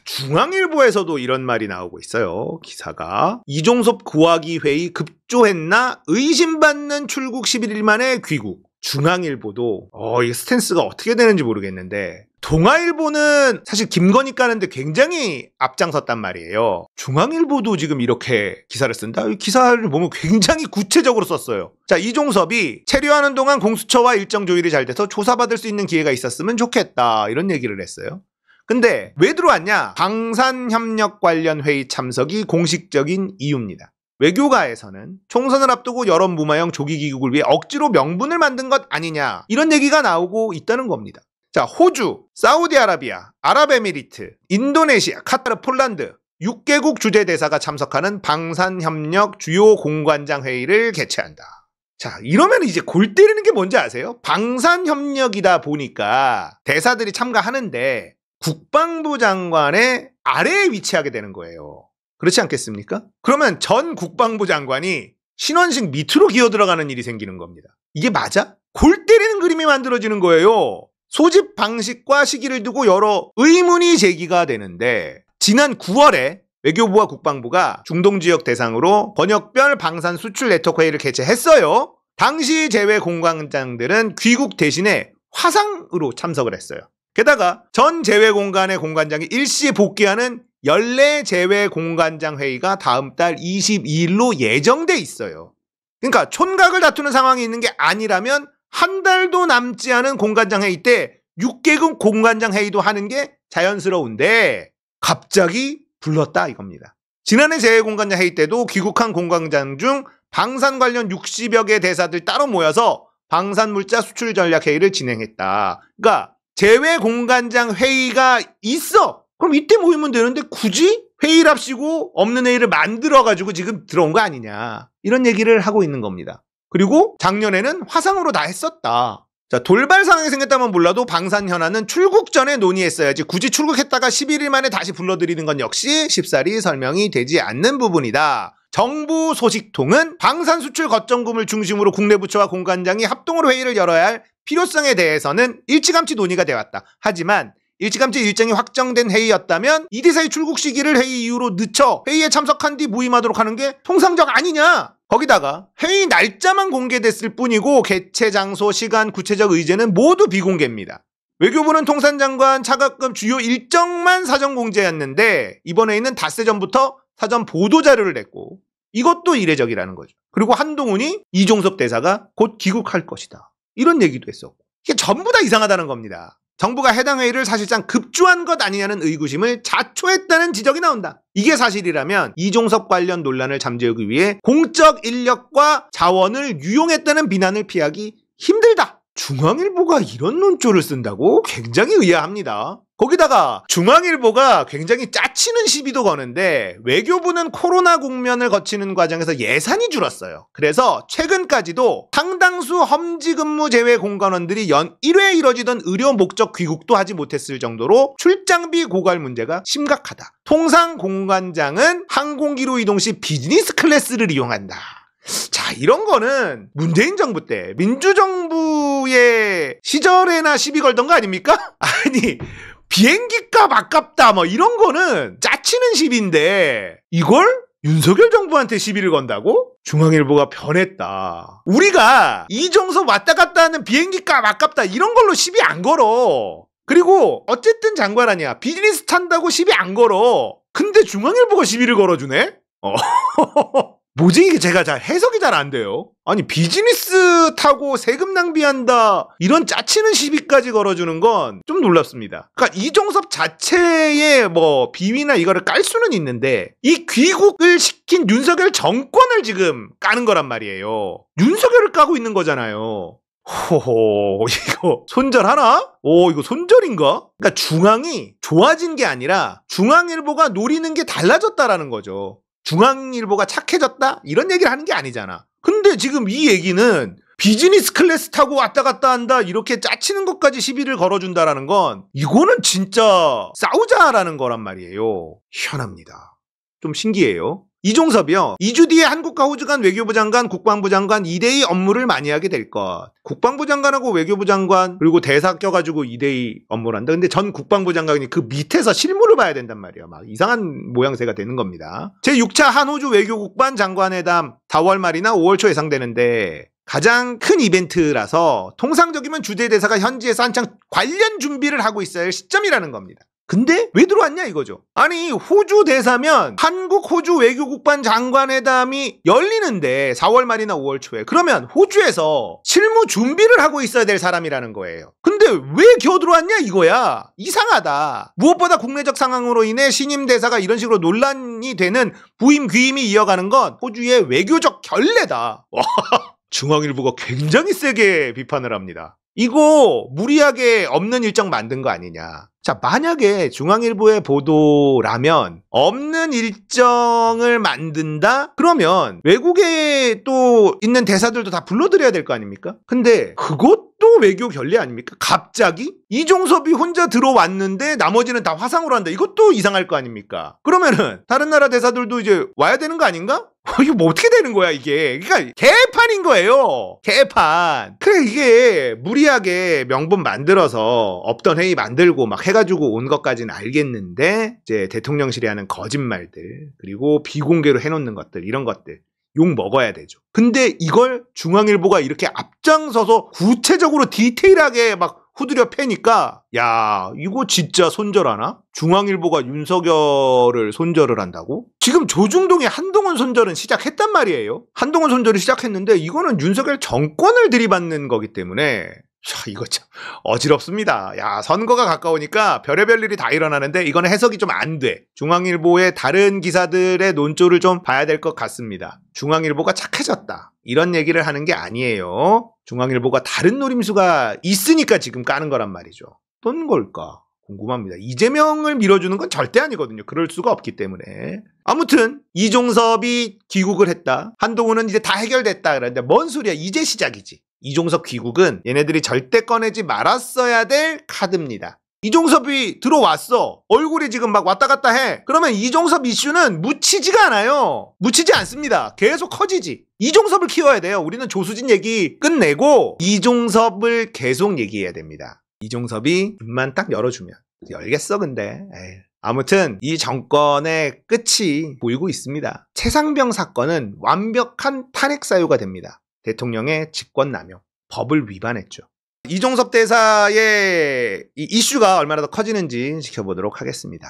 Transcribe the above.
중앙일보에서도 이런 말이 나오고 있어요. 기사가. 이종섭 구하기 회의 급조했나? 의심받는 출국 11일 만에 귀국. 중앙일보도 이 스탠스가 어떻게 되는지 모르겠는데 동아일보는 사실 김건희 까는데 굉장히 앞장섰단 말이에요. 중앙일보도 지금 이렇게 기사를 쓴다? 이 기사를 보면 굉장히 구체적으로 썼어요. 자, 이종섭이 체류하는 동안 공수처와 일정 조율이 잘 돼서 조사받을 수 있는 기회가 있었으면 좋겠다 이런 얘기를 했어요. 근데 왜 들어왔냐? 방산협력 관련 회의 참석이 공식적인 이유입니다. 외교가에서는 총선을 앞두고 여론 무마형 조기 귀국을 위해 억지로 명분을 만든 것 아니냐 이런 얘기가 나오고 있다는 겁니다. 자, 호주, 사우디아라비아, 아랍에미리트, 인도네시아, 카타르, 폴란드 6개국 주재대사가 참석하는 방산협력 주요 공관장 회의를 개최한다. 자, 이러면 이제 골 때리는 게 뭔지 아세요? 방산협력이다 보니까 대사들이 참가하는데 국방부 장관의 아래에 위치하게 되는 거예요. 그렇지 않겠습니까? 그러면 전 국방부 장관이 신원식 밑으로 기어 들어가는 일이 생기는 겁니다. 이게 맞아? 골 때리는 그림이 만들어지는 거예요. 소집 방식과 시기를 두고 여러 의문이 제기가 되는데 지난 9월에 외교부와 국방부가 중동 지역 대상으로 번역별 방산 수출 네트워크 회의를 개최했어요. 당시 제외 공관장들은 귀국 대신에 화상으로 참석을 했어요. 게다가 전 제외 공관의 공관장이 일시에 복귀하는 연례 제외 공관장 회의가 다음 달 22일로 예정돼 있어요. 그러니까 촌각을 다투는 상황이 있는 게 아니라면 한 달도 남지 않은 공관장 회의 때 6개국 공관장 회의도 하는 게 자연스러운데 갑자기 불렀다 이겁니다. 지난해 제외 공관장 회의 때도 귀국한 공관장 중 방산 관련 60여 개 대사들 따로 모여서 방산물자 수출 전략 회의를 진행했다. 그러니까 제외 공관장 회의가 있어. 그럼 이때 모이면 되는데 굳이 회의를 합시고 없는 회의를 만들어가지고 지금 들어온 거 아니냐. 이런 얘기를 하고 있는 겁니다. 그리고 작년에는 화상으로 다 했었다. 자, 돌발 상황이 생겼다면 몰라도 방산 현안은 출국 전에 논의했어야지 굳이 출국했다가 11일 만에 다시 불러들이는 건 역시 쉽사리 설명이 되지 않는 부분이다. 정부 소식통은 방산 수출 거점금을 중심으로 국내 부처와 공관장이 합동으로 회의를 열어야 할 필요성에 대해서는 일찌감치 논의가 되었다. 하지만 일찌감치 일정이 확정된 회의였다면 이 대사의 출국 시기를 회의 이후로 늦춰 회의에 참석한 뒤 무임하도록 하는 게 통상적 아니냐. 거기다가 회의 날짜만 공개됐을 뿐이고 개최 장소, 시간, 구체적 의제는 모두 비공개입니다. 외교부는 통산장관 차갑금 주요 일정만 사전 공개였는데 이번 회의는 닷새 전부터 사전 보도자료를 냈고 이것도 이례적이라는 거죠. 그리고 한동훈이 이종섭 대사가 곧 귀국할 것이다. 이런 얘기도 했었고 이게 전부 다 이상하다는 겁니다. 정부가 해당 회의를 사실상 급조한 것 아니냐는 의구심을 자초했다는 지적이 나온다. 이게 사실이라면 이종섭 관련 논란을 잠재우기 위해 공적 인력과 자원을 유용했다는 비난을 피하기 힘들다. 중앙일보가 이런 논조를 쓴다고? 굉장히 의아합니다. 거기다가 중앙일보가 굉장히 짜치는 시비도 거는데 외교부는 코로나 국면을 거치는 과정에서 예산이 줄었어요. 그래서 최근까지도 상당수 험지 근무 제외 공관원들이 연 1회 이뤄지던 의료 목적 귀국도 하지 못했을 정도로 출장비 고갈 문제가 심각하다. 통상 공관장은 항공기로 이동 시 비즈니스 클래스를 이용한다. 자, 이런 거는 문재인 정부 때 민주정부의 시절에나 시비 걸던 거 아닙니까? 아니 비행기값 아깝다 뭐 이런 거는 짜치는 시비인데 이걸 윤석열 정부한테 시비를 건다고? 중앙일보가 변했다. 우리가 이종섭 왔다 갔다 하는 비행기값 아깝다 이런 걸로 시비 안 걸어. 그리고 어쨌든 장관 아니야. 비즈니스 탄다고 시비 안 걸어. 근데 중앙일보가 시비를 걸어주네? 뭐지 이게 제가 잘 해석이 잘 안 돼요. 아니 비즈니스 타고 세금 낭비한다 이런 짜치는 시비까지 걸어주는 건 좀 놀랍습니다. 그러니까 이종섭 자체의 뭐 비위나 이거를 깔 수는 있는데 이 귀국을 시킨 윤석열 정권을 지금 까는 거란 말이에요. 윤석열을 까고 있는 거잖아요. 호호 이거 손절하나? 이거 손절인가? 그러니까 중앙이 좋아진 게 아니라 중앙일보가 노리는 게 달라졌다라는 거죠. 중앙일보가 착해졌다? 이런 얘기를 하는 게 아니잖아. 근데 지금 이 얘기는 비즈니스 클래스 타고 왔다 갔다 한다 이렇게 짜치는 것까지 시비를 걸어준다라는 건 이거는 진짜 싸우자라는 거란 말이에요. 희한합니다. 좀 신기해요. 이종섭이요. 2주 뒤에 한국과 호주 간 외교부 장관, 국방부 장관 2대2 업무를 많이 하게 될 것. 국방부 장관하고 외교부 장관 그리고 대사 껴가지고 2대2 업무를 한다. 근데 전 국방부 장관이 그 밑에서 실무를 팩트로 봐야 된단 말이에요. 막 이상한 모양새가 되는 겁니다. 제6차 한호주 외교국반 장관회담 4월 말이나 5월 초 예상되는데 가장 큰 이벤트라서 통상적이면 주재 대사가 현지에서 한창 관련 준비를 하고 있어야 할 시점이라는 겁니다. 근데 왜 들어왔냐 이거죠. 아니 호주 대사면 한국 호주 외교국반 장관회담이 열리는데 4월 말이나 5월 초에 그러면 호주에서 실무 준비를 하고 있어야 될 사람이라는 거예요. 근데 왜 기어들어왔냐 이거야. 이상하다. 무엇보다 국내적 상황으로 인해 신임 대사가 이런 식으로 논란이 되는 부임 귀임이 이어가는 건 호주의 외교적 결례다. 중앙일보가 굉장히 세게 비판을 합니다. 이거 무리하게 없는 일정 만든 거 아니냐. 자, 만약에 중앙일보의 보도라면 없는 일정을 만든다? 그러면 외국에 또 있는 대사들도 다 불러들여야 될 거 아닙니까? 근데 그것도 외교 결례 아닙니까? 갑자기? 이종섭이 혼자 들어왔는데 나머지는 다 화상으로 한다. 이것도 이상할 거 아닙니까? 그러면은 다른 나라 대사들도 이제 와야 되는 거 아닌가? 이거 뭐 어떻게 되는 거야 이게. 그러니까 개판인 거예요. 개판. 그래 이게 무리하게 명분 만들어서 없던 회의 만들고 막 해가지고 온 것까지는 알겠는데 이제 대통령실이 하는 거짓말들 그리고 비공개로 해놓는 것들 이런 것들 욕 먹어야 되죠. 근데 이걸 중앙일보가 이렇게 앞장서서 구체적으로 디테일하게 막 후드려 패니까 야 이거 진짜 손절하나? 중앙일보가 윤석열을 손절을 한다고? 지금 조중동의 한동훈 손절은 시작했단 말이에요. 한동훈 손절이 시작했는데 이거는 윤석열 정권을 들이받는 거기 때문에 자, 이거 참 어지럽습니다. 야, 선거가 가까우니까 별의별 일이 다 일어나는데 이거는 해석이 좀 안 돼. 중앙일보의 다른 기사들의 논조를 좀 봐야 될 것 같습니다. 중앙일보가 착해졌다. 이런 얘기를 하는 게 아니에요. 중앙일보가 다른 노림수가 있으니까 지금 까는 거란 말이죠. 어떤 걸까? 궁금합니다. 이재명을 밀어주는 건 절대 아니거든요. 그럴 수가 없기 때문에. 아무튼 이종섭이 귀국을 했다. 한동훈은 이제 다 해결됐다. 그랬는데 뭔 소리야. 이제 시작이지. 이종섭 귀국은 얘네들이 절대 꺼내지 말았어야 될 카드입니다. 이종섭이 들어왔어. 얼굴이 지금 막 왔다 갔다 해. 그러면 이종섭 이슈는 묻히지가 않아요. 묻히지 않습니다. 계속 커지지. 이종섭을 키워야 돼요. 우리는 조수진 얘기 끝내고 이종섭을 계속 얘기해야 됩니다. 이종섭이 입만 딱 열어주면 열겠어 근데. 에이. 아무튼 이 정권의 끝이 보이고 있습니다. 최상병 사건은 완벽한 탄핵 사유가 됩니다. 대통령의 직권남용, 법을 위반했죠. 이종섭 대사의 이 이슈가 얼마나 더 커지는지 지켜보도록 하겠습니다.